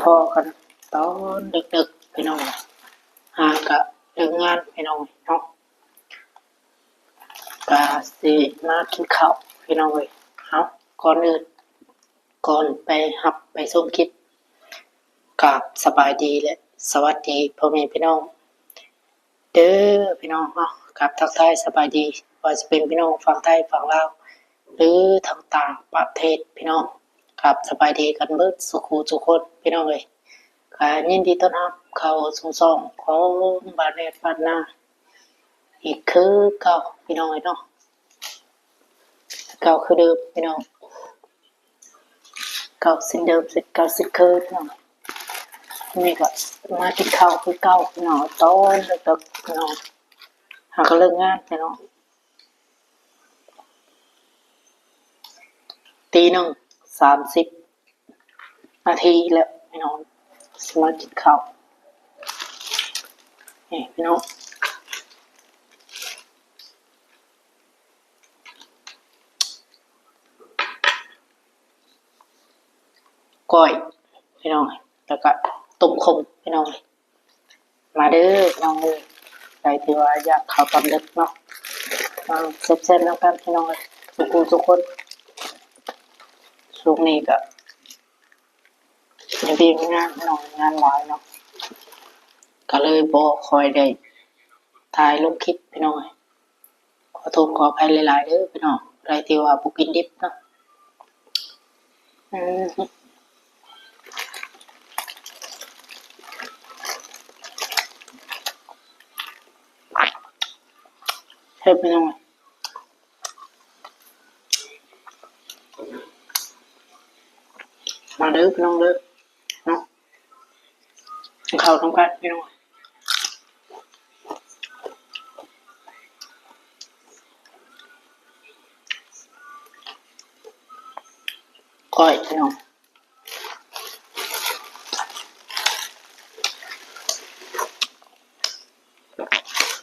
พอกันตอนดึกๆพี่น้องหากะเลิกงานพี่น้องเนาะกะสิมากินข้าวพี่น้องเลยเอาก่อนอื่นก่อนไปหับไปส่งคลิปกับสบายดีและสวัสดีพ่อแม่พี่น้องเด้อพี่น้องเนาะกับทักทายสบายดีว่าจะเป็นพี่น้องฝั่งไทยฝั่งลาวหรือทางต่างประเทศพี่น้องกับสบายดีกันเบิดสุขทุกคนพี่น้องเลยก็ยินดีต้อนรับเข้าสู่ช่องของบาเรตบ้านนาอีกคือเก่าพี่น้องเลยเนาะเก่าคือเดิมพี่น้องเก่าสิ่งเดิมสิ่งเก่าสิ่งเคยพี่น้องนี่ก็มากินข้าวคือเก่าพี่น้องตอนดึกๆพี่น้องหากเลิกงานพี่น้องตี 1:30 นาทีแล้วพี่น้องสมากินข้าวนี่พี่น้องก้อยพี่น้องแล้วก็ต้มขมพี่น้องมาเด้อพี่น้องเลยใครที่ว่าอยากข้าวตอนดึกเนาะมาเซ็ตๆแล้วกันพี่น้องทุกคนช่วงนี้ก็ยังมีงานพี่น้องงานหลายเนาะก็เลยบ่คอยได้ถ่ายลงคลิปพี่น้องขอโทษขออภัยหลายๆเด้อพี่น้องใครที่ว่าบ่กินดิบเนาะให้พี่น้องมาเด้อพี่น้องเด้อเนาะข้าวทำกันพี่น้องก้อยพี่น้อง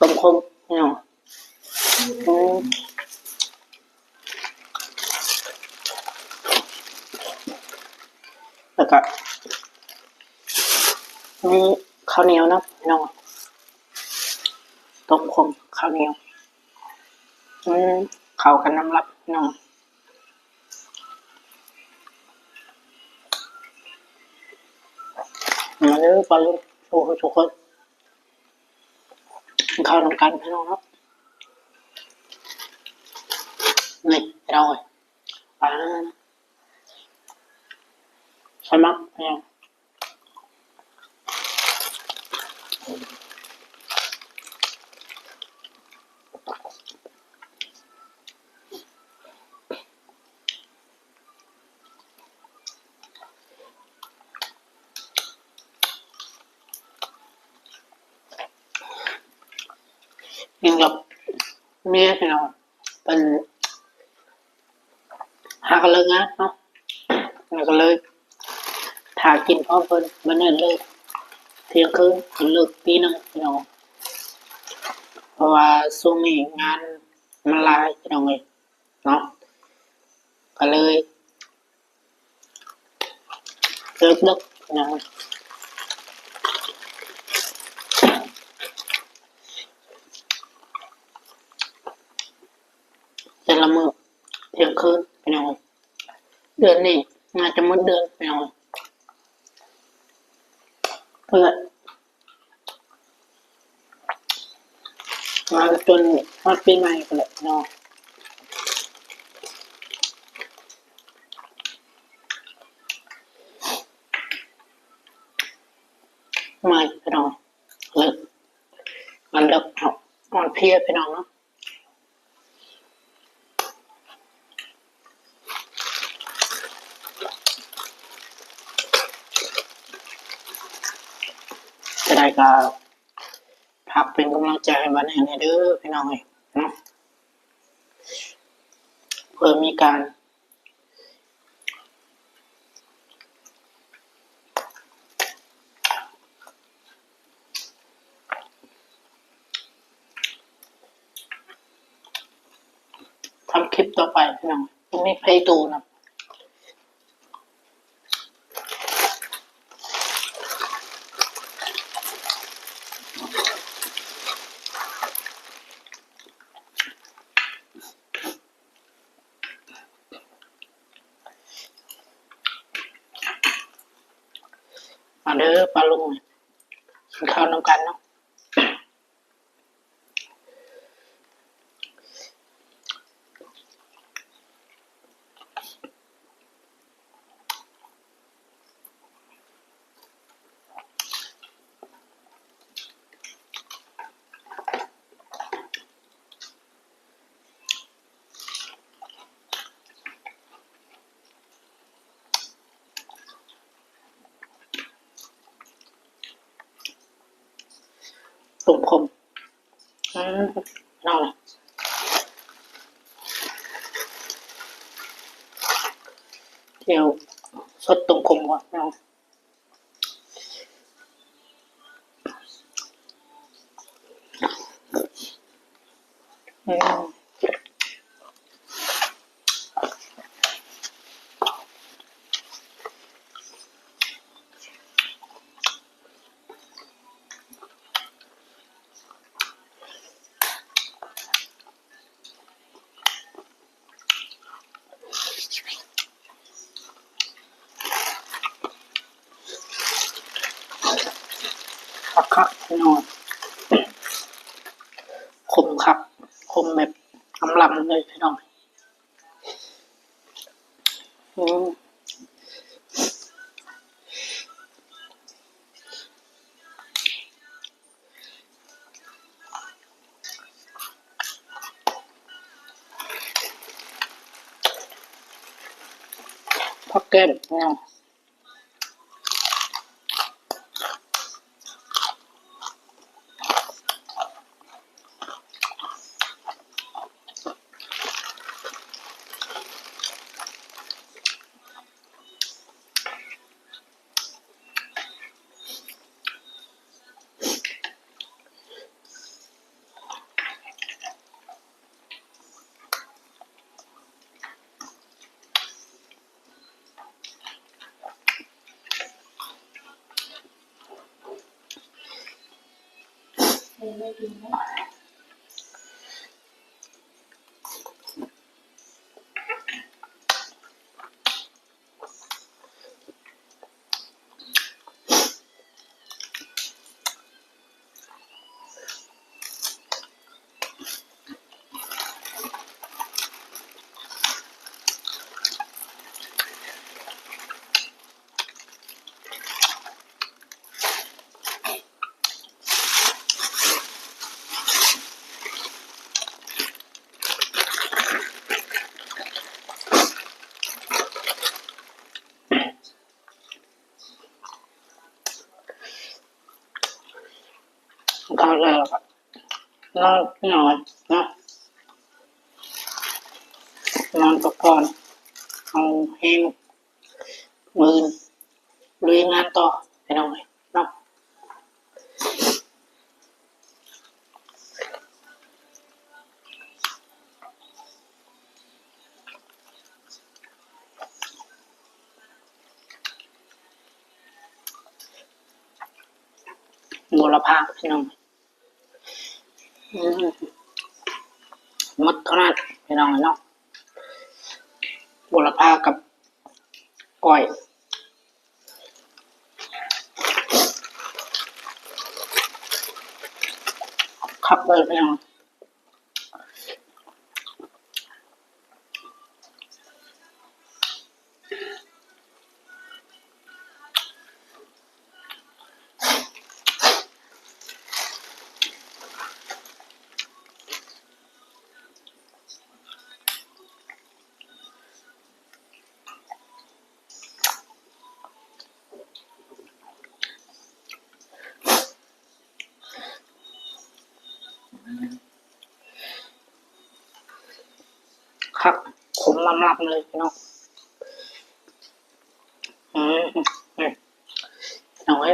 ต้มขมพี่น้องแล้วก็มีข้าวเหนียวนะพี่น้องต้มขมข้าวเหนียวเข้ากันน้ำลับพี่น้องมาเด้อปลาลูกทุกคนข้าวทำกันพี่น้องเนาะนี่พี่น้องปลาสมัครพี่น้องยิงกับเมียพี่น้องเป็นหากันเลยงานเนาะแล้วก็เลยถ่ากินพร้อมเพิ่นมื้อนั้นเลยเที่ยงคืนถึงเลิกตี 1พี่น้องเพราะว่าช่วงนี้งานมันหลายพี่น้องเอ้ยเนาะก็เลยเลิกดึกพี่น้องแต่ละมื้อเที่ยงคืนพี่น้องเดือนนี้น่าจะหมดเดือนพี่น้องเพื่อมาจนฮอดปีใหม่กันแหละเนาะไม่พี่น้องเลิกมันดึกเนาะมันเพลียพี่น้องเนาะจะได้ก็พักเป็นกำลังใจให้บ้านแห่งนี้เด้อพี่น้องเอ้ยเนาะเพื่อมีการทำคลิปต่อไปพี่น้องยังไม่ไปตูนะ มาเด้อปลาลุงกินข้าวน้ำกันเนาะตุ่มคมน่าเลยเดี๋ยวสดตุ่มคมก่อนเนาะคักๆพี่น้องคมคักคมแบบลำเลยพี่น้องพักแก้มพี่น้องก็เลยนอนนอนพักผ่อนเอาแห้งมือลุยงานต่อไปหน่อยเนาะบุรพาพี่น้องหมดเท่านั้นพี่น้องเนาะบุรพากับก้อยขับเลยพี่น้องขับขมลำๆเลยพี่น้องอืมเอาไว้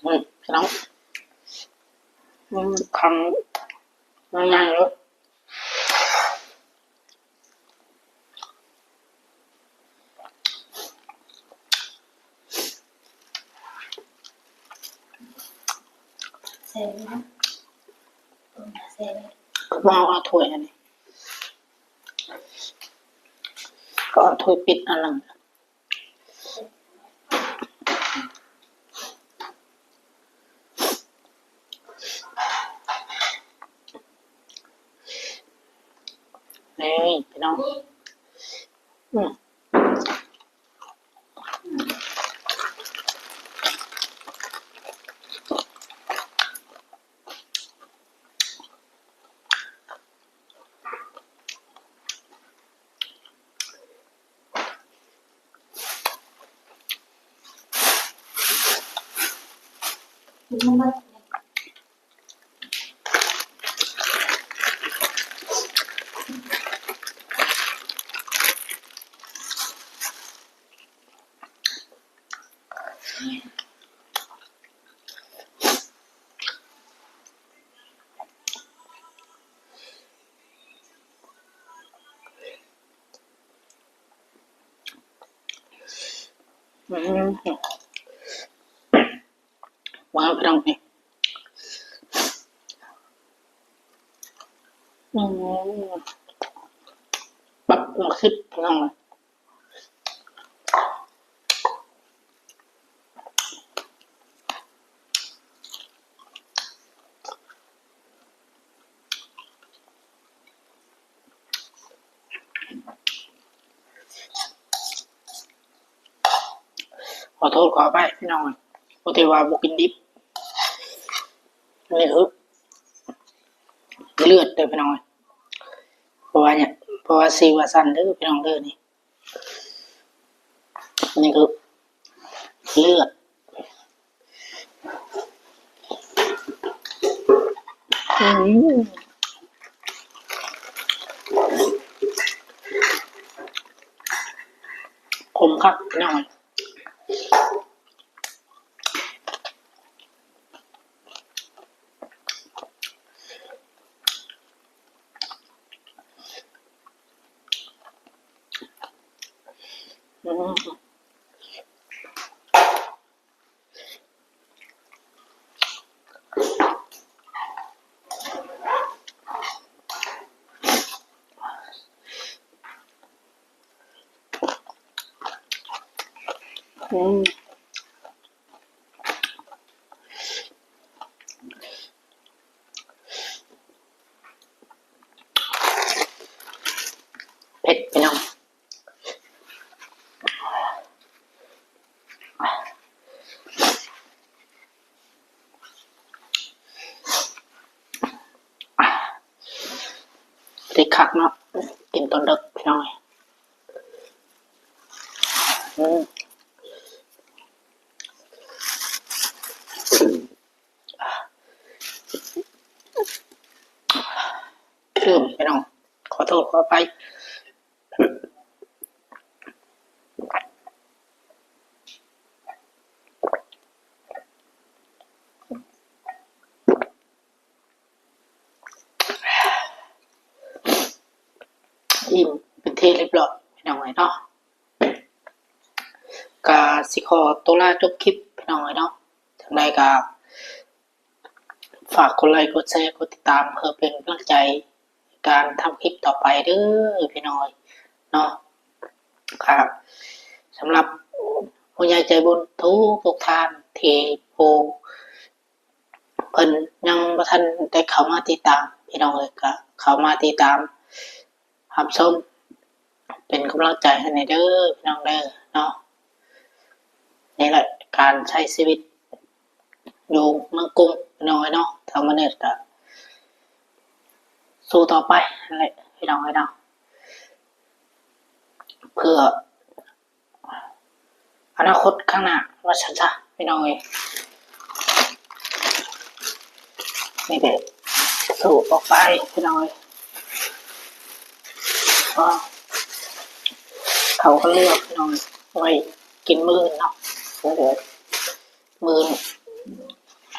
พี่น้องคำง่ายๆเลยเสร็จแล้วเสร็จแล้วก็มาเอาถ้วยอันนี้ก็เอาถ้วยปิดอันนั้นนี่พี่น้องอืมมันมาอืมวางพี่น้องนี่อืมปักมาคิดพี่น้องเลยขอโทษขอไปพี่น้องปกติว่าบุกินดิบนี่คือเลือดเด้อพี่น้องเพราะว่าเนี่ยเพราะว่าซีว่าสั้นเด้อพี่น้องเด้อนี่คือเลือดอืมคมคักพี่น้องอืมอืมเผ็ดพี่น้องติดคักเนาะกินตอนดึกพี่น้องอืมคือพี่น้องขอโทษขอไปอิ่มเป็นเทเรียบร้อยพี่น้องเนาะกาสิขอตัวลาจบคลิปพี่น้องเนาะถึงใดกาฝากกดไลค์กดแชร์กดติดตามเพื่อเป็นกำลังใจการทำคลิปต่อไปเด้อพี่น้อยเนาะครับสำหรับผู้ใหญ่ใจบุญทุกท่านที่ผู้เพิ่นยังบ่ทันได้เข้ามาติดตามพี่น้องก็เข้ามาติดตามรับชมเป็นกำลังใจให้ในเด้อพี่น้องเด้อเนาะนี่แหละการใช้ชีวิตอยู่เมืองกรุงพี่น้องเนาะทางมนุษย์ก็สู้ต่อไปนั่นแหละพี่น้องเนาะเพื่ออนาคตข้างหน้าว่าฉันจะพี่น้องนี่เด็กสู้ออกไปพี่น้องก็เขาก็เลือกพี่น้องไว้กินมื้อเนาะเดี๋ยวมื้อ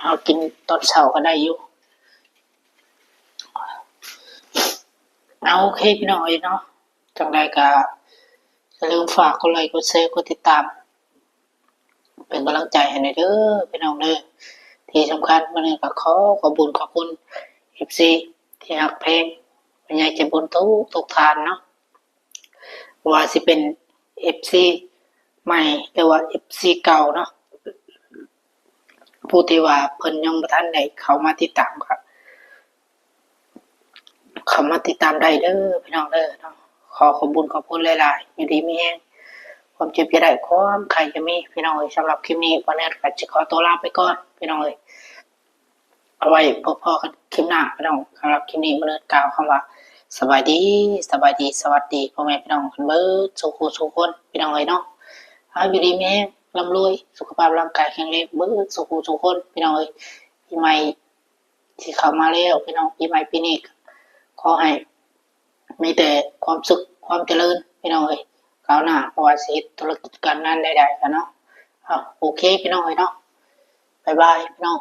เอากินตอนเช้าก็ได้อยู่เอาโอเคพี่น้องเอ้ยเนาะจังใดก็อย่าลืมฝากกดไลค์กดแชร์กดติดตามเป็นกำลังใจให้หน่อยเด้อพี่น้องเด้อที่สำคัญมื้อนี้ก็ขอบุญขอบคุณ FC ที่รักเพลงบรรยายใจบุญทุกทานเนาะว่าสิเป็น FC ใหม่หรือว่า FC เก่าเนาะผู้ที่ว่าเพิ่นยังบ่ทันได้เข้ามาติดตามก็เข้ามาติดตามได้เด้อพี่น้องเด้อเนาะขอบุญขอบคุณหลายๆอยู่ดีมีแรงความเจ็บจะได้ความใครจะมีพี่น้องเอ้ยสำหรับคลิปนี้วันนี้ก็จะขอตัวลาไปก่อนพี่น้องเอ้ยเอาไว้พอๆกันคลิปหน้าพี่น้องสำหรับคลิปนี้มื้อนี้กล่าวคำว่าสบายดีสบายดีสวัสดีพ่อแม่พี่น้องกันเบิดทุกคนพี่น้องเอ้ยเนาะเอาอยู่ดีมีแรงร่ำรวยสุขภาพร่างกายแข็งแรงเบิดทุกคนพี่น้องเอ้ยปีใหม่ที่เข้ามาแล้วพี่น้องปีใหม่ปีนี้ขอให้มีแต่ความสุขความเจริญพี่น้องเอ้ยก้าวหน้าเพราะว่าสิเฮ็ดธุรกิจการงานใดๆกันเนาะโอเคพี่น้องเอ้ยเนาะบ๊ายบายพี่น้อง